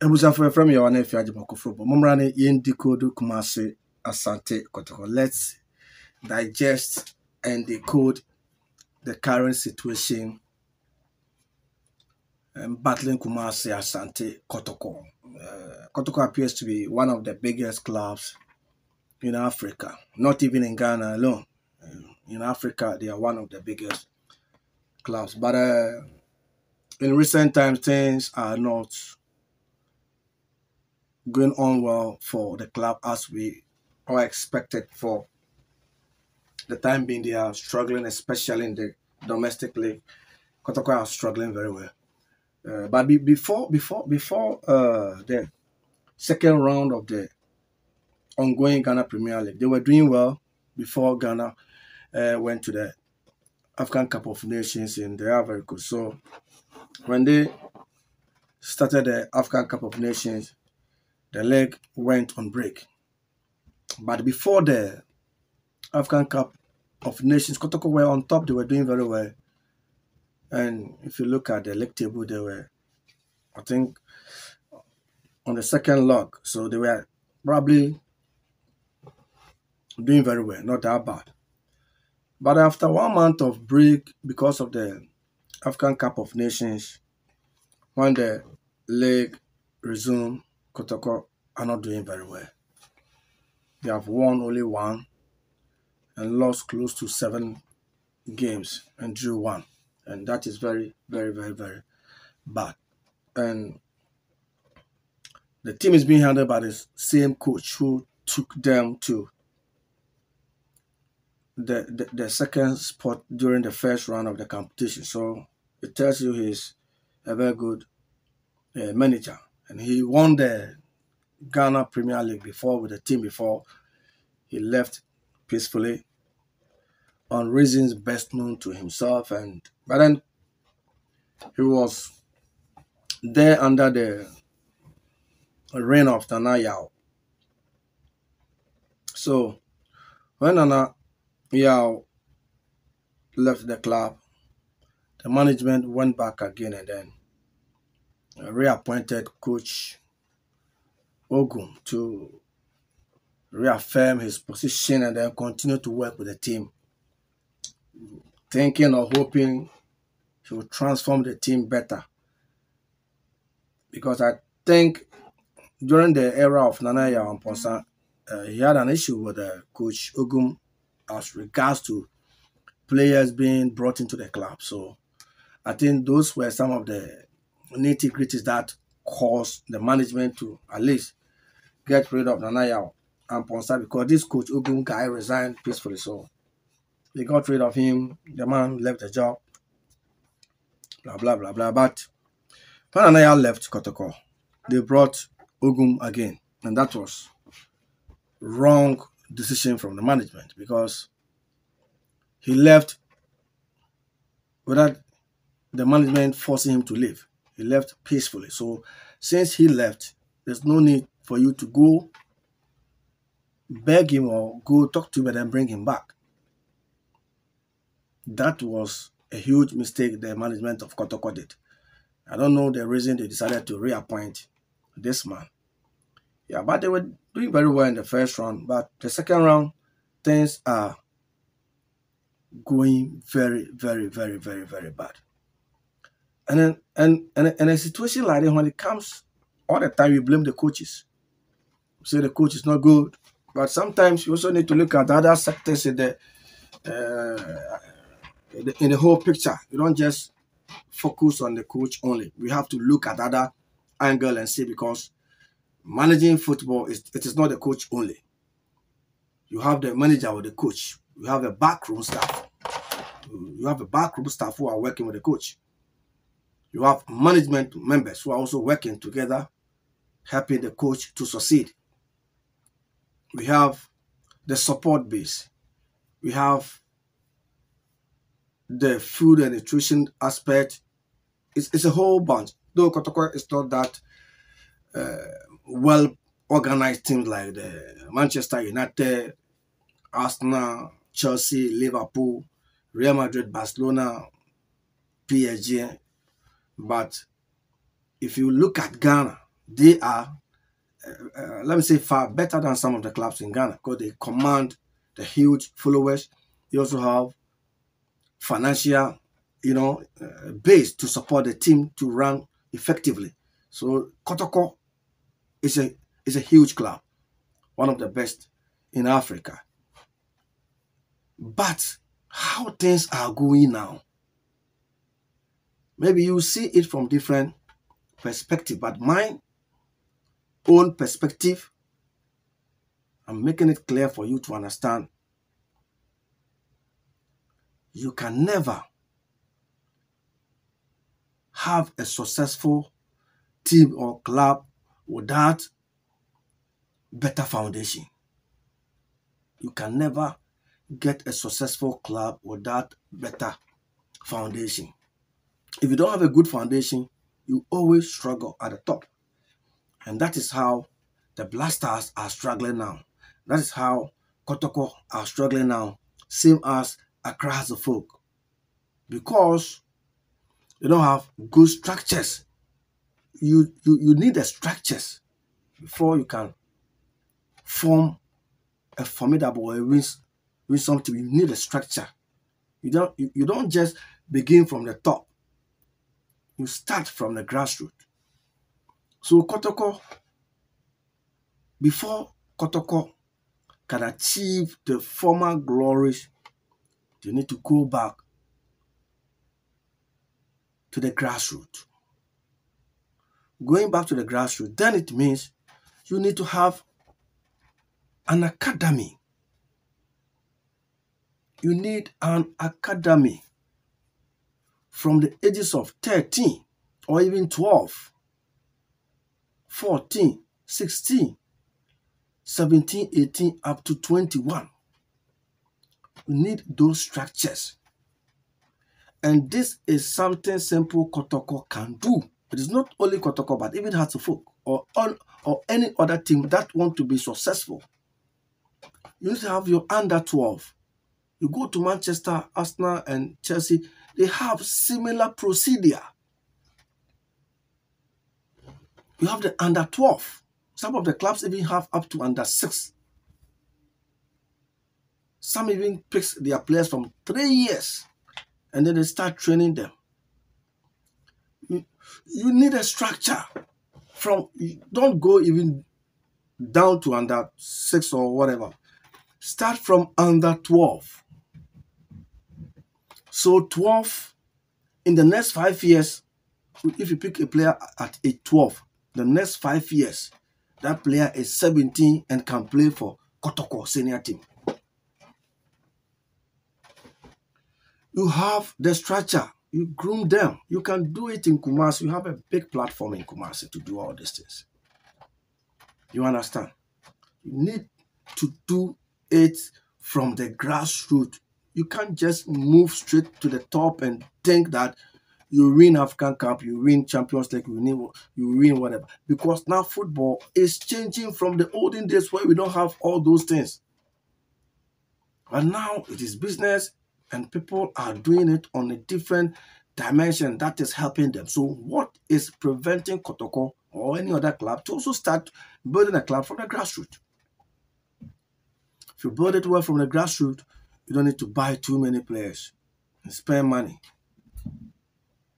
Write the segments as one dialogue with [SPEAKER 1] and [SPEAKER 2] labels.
[SPEAKER 1] Ebusafo from your one if you are Mumrani yen decode Kumasi Asante Kotoko. Let's digest and decode the current situation battling Kumasi Asante Kotoko. Kotoko appears to be one of the biggest clubs in Africa, not even in Ghana alone. In Africa, they are one of the biggest clubs. But in recent times, things are not going on well for the club as we are expected for the time being. They are struggling, especially in the domestic league. Kotoko are struggling very well. But before the second round of the ongoing Ghana Premier League, they were doing well before Ghana went to the African Cup of Nations in the Ivory Coast. So when they started the African Cup of Nations, the league went on break. But before the African Cup of Nations, Kotoko were on top. They were doing very well. And if you look at the league table, they were, I think, on the second log. So they were probably doing very well, not that bad. But after 1 month of break, because of the African Cup of Nations, when the league resumed, Kotoko are not doing very well. They have won only one and lost close to 7 games and drew 1. And that is very, very, very, very bad. And the team is being handled by the same coach who took them to the second spot during the first round of the competition. So it tells you he's a very good manager. And he won the Ghana Premier League before with the team before he left peacefully on reasons best known to himself. But then he was there under the reign of Nana Yao. So when Nana Yao left the club, the management went back again and then reappointed coach Ogun to reaffirm his position and then continue to work with the team, thinking or hoping he will transform the team better. Because I think during the era of Nana Yao and Ponsa, he had an issue with coach Ogun as regards to players being brought into the club. So I think those were some of the nitty-gritties that caused the management to at least get rid of Nana Yao and Ponsa, because this coach Ogun guy resigned peacefully. So they got rid of him. The man left the job. Blah, blah, blah, blah. But when Nana Yao left Kotoko, they brought Ogun again. And that was wrong decision from the management, because he left without the management forcing him to leave. He left peacefully. So since he left, there's no need for you to go beg him or go talk to him and then bring him back. That was a huge mistake the management of Kotoko did. I don't know the reason they decided to reappoint this man. Yeah, but they were doing very well in the first round. But the second round, things are going very, very, very, very, very bad. And then and a situation like that, when it comes, all the time you blame the coaches. You say the coach is not good. But sometimes you also need to look at the other sectors in the whole picture. You don't just focus on the coach only. We have to look at the other angle and see, because managing football it is not the coach only. You have the manager or the coach. You have a backroom staff. You have a backroom staff who are working with the coach. You have management members who are also working together, helping the coach to succeed. We have the support base. We have the food and nutrition aspect. It's a whole bunch. Though Kotoko is not that well-organized teams like the Manchester United, Arsenal, Chelsea, Liverpool, Real Madrid, Barcelona, PSG, But if you look at Ghana, they are, let me say, far better than some of the clubs in Ghana because they command the huge followers. They also have financial, base to support the team to run effectively. So Kotoko is a huge club, one of the best in Africa. But how things are going now, maybe you see it from different perspective, but my own perspective, I'm making it clear for you to understand. You can never have a successful team or club without better foundation. You can never get a successful club without better foundation. If you don't have a good foundation, you always struggle at the top. And that is how the Black Stars are struggling now. That is how Kotoko are struggling now. Same as Accra Hearts of Folk. Because you don't have good structures. You need the structures before you can form a formidable or win something. You need a structure. You don't just begin from the top. You start from the grassroots. So before Kotoko can achieve the former glories, you need to go back to the grassroots. Going back to the grassroots, then it means you need to have an academy. You need an academy from the ages of 13 or even 12, 14, 16, 17, 18, up to 21. You need those structures. And this is something simple Kotoko can do. It is not only Kotoko, but even Hearts of Folk or any other team that want to be successful. You need to have your under 12. You go to Manchester, Arsenal, and Chelsea, they have similar procedure. You have the under 12. Some of the clubs even have up to under 6. Some even picks their players from 3 years and then they start training them. You need a structure. Don't go even down to under 6 or whatever. Start from under 12. So 12, in the next 5 years, if you pick a player at age 12, the next 5 years, that player is 17 and can play for Kotoko senior team. You have the structure. You groom them. You can do it in Kumasi. You have a big platform in Kumasi to do all these things. You understand? You need to do it from the grassroots. You can't just move straight to the top and think that you win African Cup, you win Champions League, you win whatever. Because now football is changing from the olden days where we don't have all those things. But now it is business and people are doing it on a different dimension that is helping them. So what is preventing Kotoko or any other club to also start building a club from the grassroots? If you build it well from the grassroots, you don't need to buy too many players and spend money.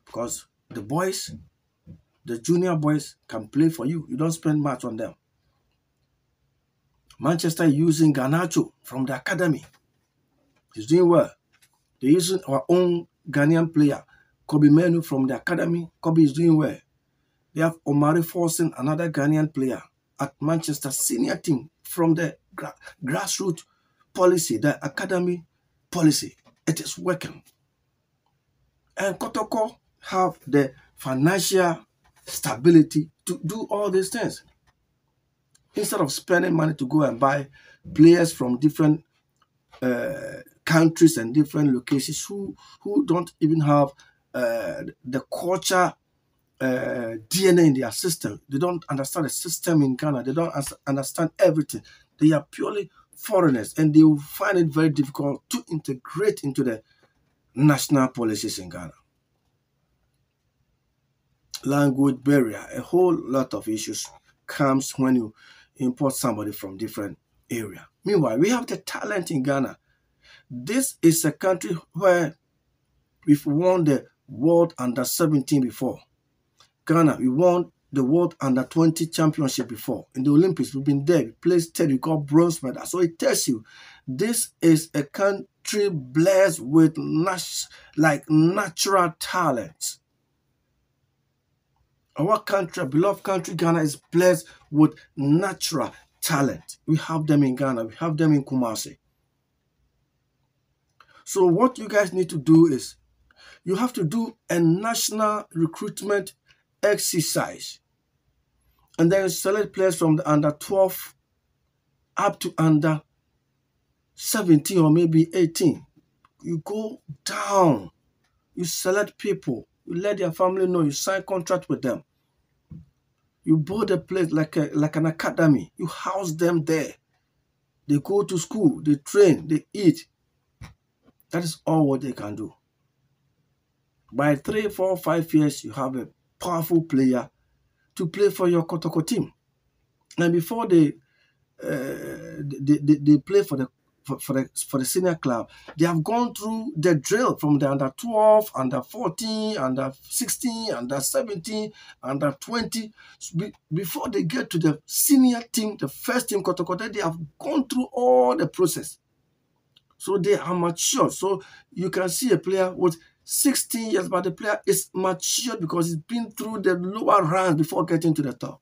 [SPEAKER 1] Because the boys, the junior boys can play for you. You don't spend much on them. Manchester using Garnacho from the academy. He's doing well. They're using our own Ghanaian player, Kobe Menu from the academy. Kobe is doing well. They have Omari Forsen, another Ghanaian player at Manchester senior team from the grassroots policy, the academy policy. It is working. And Kotoko have the financial stability to do all these things. Instead of spending money to go and buy players from different countries and different locations who don't even have the culture DNA in their system. They don't understand the system in Ghana. They don't understand everything. They are purely foreigners and they will find it very difficult to integrate into the national policies in Ghana. language barrier, a whole lot of issues comes when you import somebody from different area. Meanwhile, we have the talent in Ghana. This is a country where we've won the World Under 17 before. Ghana, we won the World Under 20 Championship before. In the Olympics, we've been there. We placed third, we got bronze medal. So it tells you this is a country blessed with natural talents. Our country, beloved country, Ghana, is blessed with natural talent. We have them in Ghana. We have them in Kumasi. So what you guys need to do is you have to do a national recruitment exercise. And then select players from the under 12 up to under 17 or maybe 18. You go down. You select people. You let their family know. You sign contract with them. You build a place like an academy. You house them there. They go to school. They train. They eat. That is all what they can do. By 3, 4, 5 years, you have a powerful player to play for your Kotoko team. And before they play for the senior club, they have gone through the drill from the under 12, under 14, under 16, under 17, under 20. Before they get to the senior team, the first team Kotoko, they have gone through all the process. So they are mature. So you can see a player with 16 years, but the player is mature because he's been through the lower ranks before getting to the top.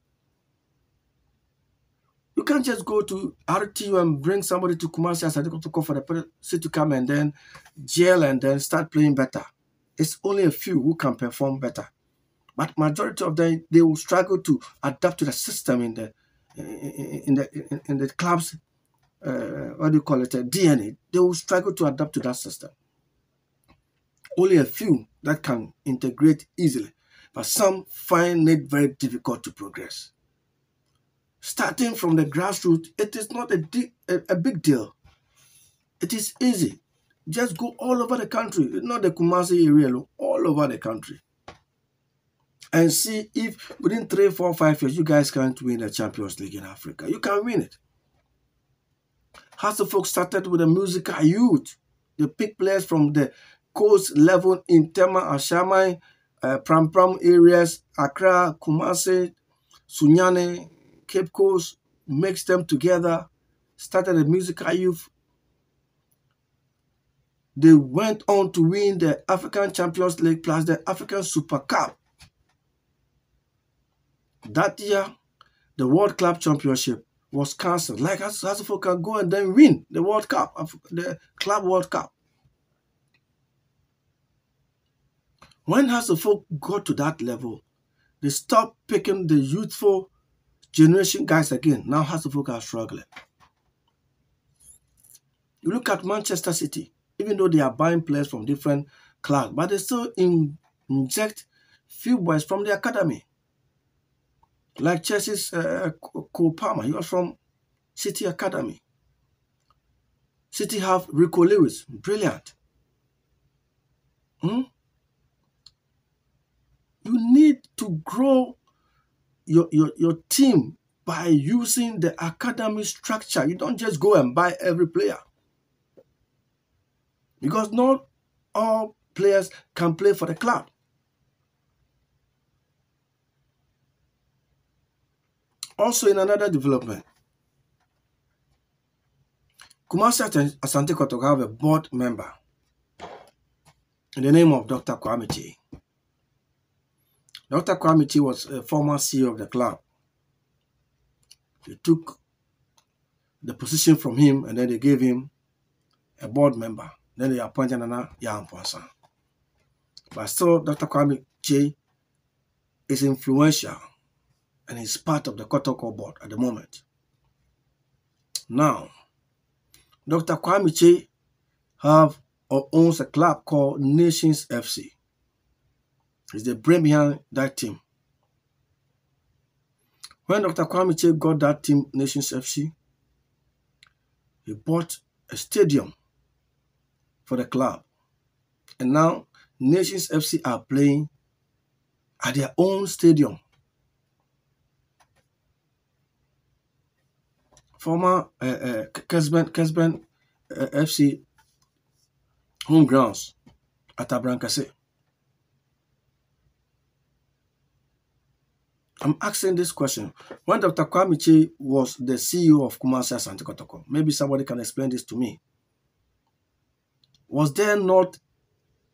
[SPEAKER 1] You can't just go to RTU and bring somebody to Kumasi as a Kotoko for the person to come and then jail and then start playing better. It's only a few who can perform better. But majority of them, they will struggle to adapt to the system in the club's what do you call it, DNA. They will struggle to adapt to that system. Only a few that can integrate easily, but some find it very difficult to progress. Starting from the grassroots, it is not a big deal. It is easy. Just go all over the country, not the Kumasi area, all over the country. And see if within 3, 4, 5 years, you guys can't win the Champions League in Africa. You can win it. Hasselfolk started with a musical youth. They pick players from the coast level in Tema, Ashamai, Pram areas, Accra, Kumasi, Sunyane, Cape Coast, mixed them together, started a musical youth. They went on to win the African Champions League plus the African Super Cup. That year, the World Club Championship was cancelled. Like Hasselfolk can go and then win the World Cup, the Club World Cup. When Hasselfolk got to that level, they stopped picking the youthful generation guys again. Now Hasselfolk are struggling. You look at Manchester City, even though they are buying players from different clubs, but they still inject few boys from the academy. Like Chelsea's Cole Palmer, he was from City Academy. City have Rico Lewis, brilliant. You need to grow your team by using the academy structure. You don't just go and buy every player. Because not all players can play for the club. Also, in another development, Kumasi Asante Kotoko have a board member in the name of Dr. Kwame Chi. Dr. Kwame Chi was a former CEO of the club. They took the position from him and then they gave him a board member. Then they appointed Nana Yamponsa. But still, Dr. Kwame Chi is influential and he's part of the Kotoko board at the moment. Now, Dr. Kwame Chi have or owns a club called Nations FC. He's the brain behind that team. When Dr. Kwame Chi got that team, Nations FC, he bought a stadium for the club. And now, Nations FC are playing at their own stadium. Former Kesben FC home grounds at Abrankase. I'm asking this question. When Dr. Kwamiche was the CEO of Kumasi Asante Kotoko, maybe somebody can explain this to me. Was there not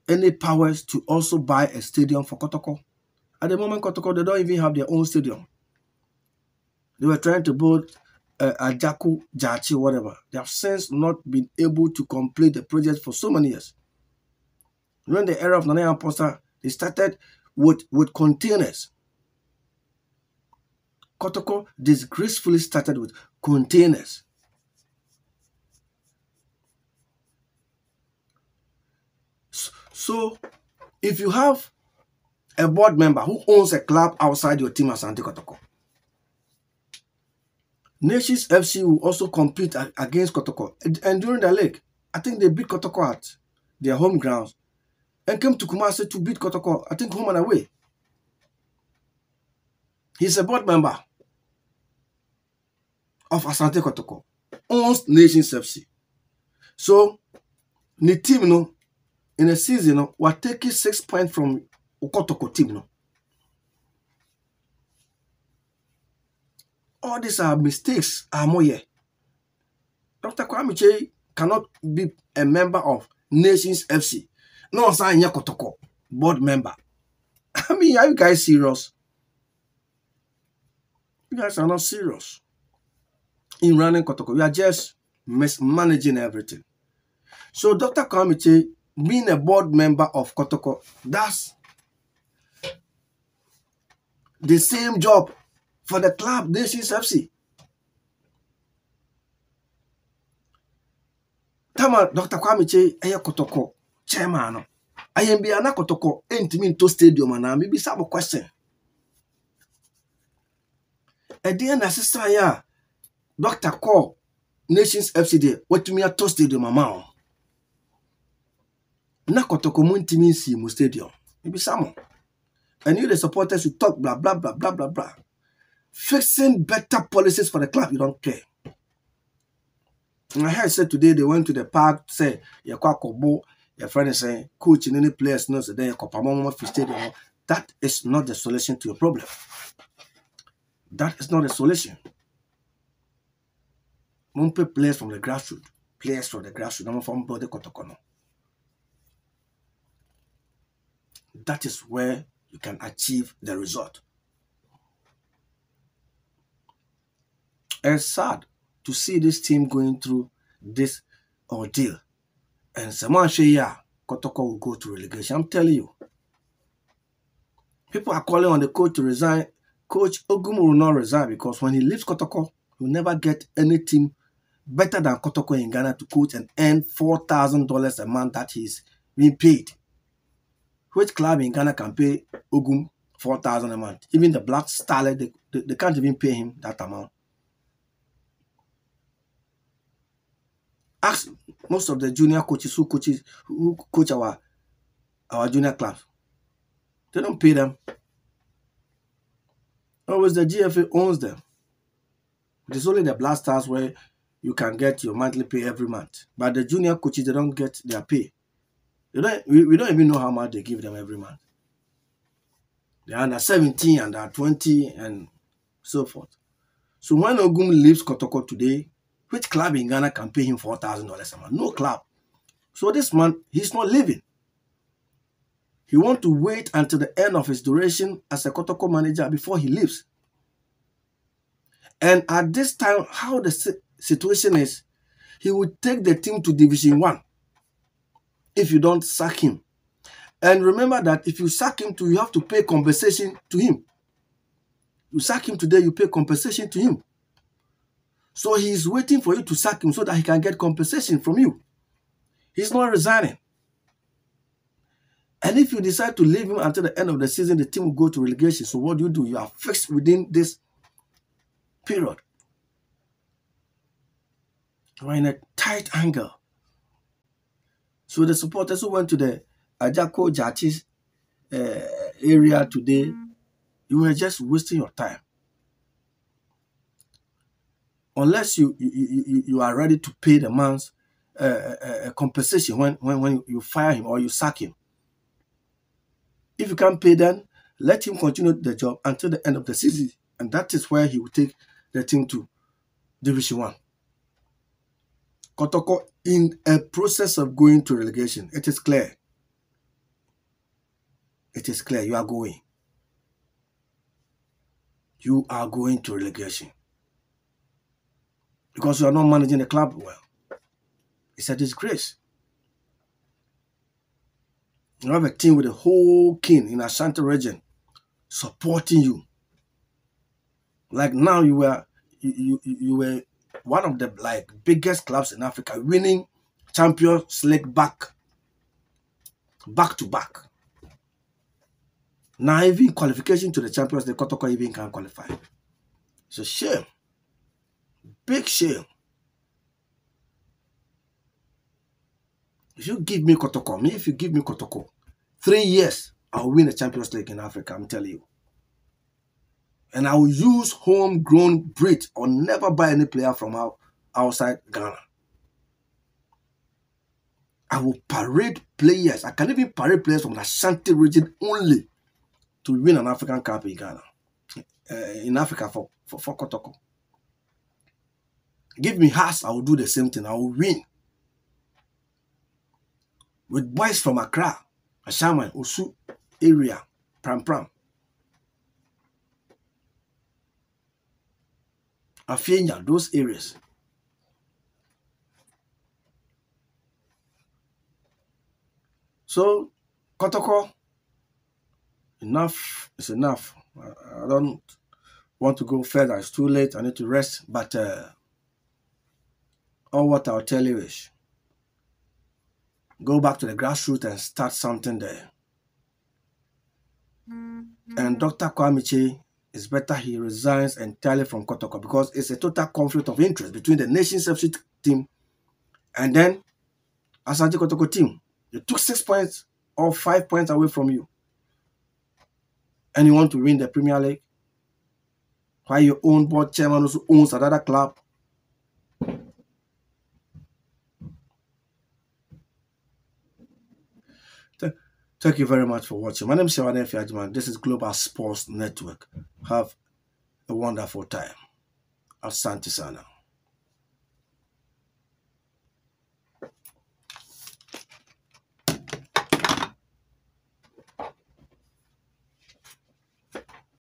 [SPEAKER 1] any powers to also buy a stadium for Kotoko? At the moment, Kotoko, they don't even have their own stadium. They were trying to build a Jaku, Jachi, whatever. They have since not been able to complete the project for so many years. During the era of Nana Posta, they started with containers. Kotoko disgracefully started with containers. So, if you have a board member who owns a club outside your team as Asante Kotoko, Nations FC will also compete against Kotoko. And during the league, I think they beat Kotoko at their home grounds and came to Kumasi to beat Kotoko, I think home and away. He's a board member of Asante Kotoko, owns Nations FC. So, the team, in a season, we're taking 6 points from Kotoko team. All these are mistakes. Dr. Kwamiche cannot be a member of Nations FC. No, sign Kotoko, board member. I mean, are you guys serious? You guys are not serious in running Kotoko. You are just mismanaging everything. So Dr. Kwamiche, being a board member of Kotoko, that's the same job for the club Nations FC. Tama Dr. Kwamiche eye Kotoko chairman. I am be ana Kotoko entimi to stadium and maybe some question. And then assistant ya Dr. Call Nations FC day what me to stadium amount. Na Kotoko muntimi si mu stadium. Maybe some. And you the supporters you talk blah blah blah blah blah blah. Fixing better policies for the club, you don't care. And I heard said today they went to the park, say, your friend is saying, coach in any players knows that they stadium. That is not the solution to your problem. That is not the solution. Mumpe players from the grassroots. Players from the grassroots, not from Brother Kotokono. That is where you can achieve the result. It's sad to see this team going through this ordeal. And someone say, yeah, Kotoko will go to relegation. I'm telling you. People are calling on the coach to resign. Coach Ogum will not resign because when he leaves Kotoko, he'll never get any team better than Kotoko in Ghana to coach and earn $4,000 a month that he's being paid. Which club in Ghana can pay Ogum $4,000 a month? Even the Black Starlet, they can't even pay him that amount. Ask most of the junior coaches who coach our junior clubs. They don't pay them. Always the GFA owns them. It is only the Black Stars where you can get your monthly pay every month. But the junior coaches, they don't get their pay. We don't even know how much they give them every month. They're under 17, under 20, and so forth. So when Ogum leaves Kotoko today, which club in Ghana can pay him $4,000 a month? No club. So this man, he's not leaving. He wants to wait until the end of his duration as a Kotoko manager before he leaves. And at this time, how the situation is, he would take the team to Division 1 if you don't sack him. And remember that if you sack him, you have to pay compensation to him. You sack him today, you pay compensation to him. So he is waiting for you to sack him so that he can get compensation from you. He's not resigning. And if you decide to leave him until the end of the season, the team will go to relegation. So what do? You are fixed within this period. You are in a tight angle. So the supporters who went to the Ajako Jachi's area today You were just wasting your time. Unless you are ready to pay the man's compensation when you fire him or you sack him. If you can't pay, then let him continue the job until the end of the season. And that is where he will take the team to Division 1. Kotoko in a process of going to relegation. It is clear. It is clear you are going. You are going to relegation. Because you are not managing the club well. It's a disgrace. You have a team with a whole king in Ashanti region supporting you. Like now you were one of the biggest clubs in Africa, winning Champions League back to back. Now even qualification to the Champions League, Kotoko even can't qualify. It's a shame. Big shame. If you give me Kotoko, 3 years, I'll win the Champions League in Africa, I'm telling you. And I will use homegrown breed or never buy any player from outside Ghana. I will parade players. I can even parade players from the Ashanti region only to win an African Cup in Ghana. In Africa for Kotoko. Give me Haas, I will do the same thing. I will win. With boys from Accra, Ashaman, Osu area, Pram. Afenya, those areas. So, Kotoko, enough is enough. I don't want to go further. It's too late. I need to rest. But all what I'll tell you is go back to the grassroots and start something there. And Dr. Kwamiche, it's better he resigns entirely from Kotoko because it's a total conflict of interest between the Nations FC team and then Asante Kotoko team. You took 6 points or 5 points away from you. And you want to win the Premier League? While your own board chairman also owns another club? Thank you very much for watching. My name is Shawane Fiajman. This is Global Sports Network. Have a wonderful time. Asante Sana.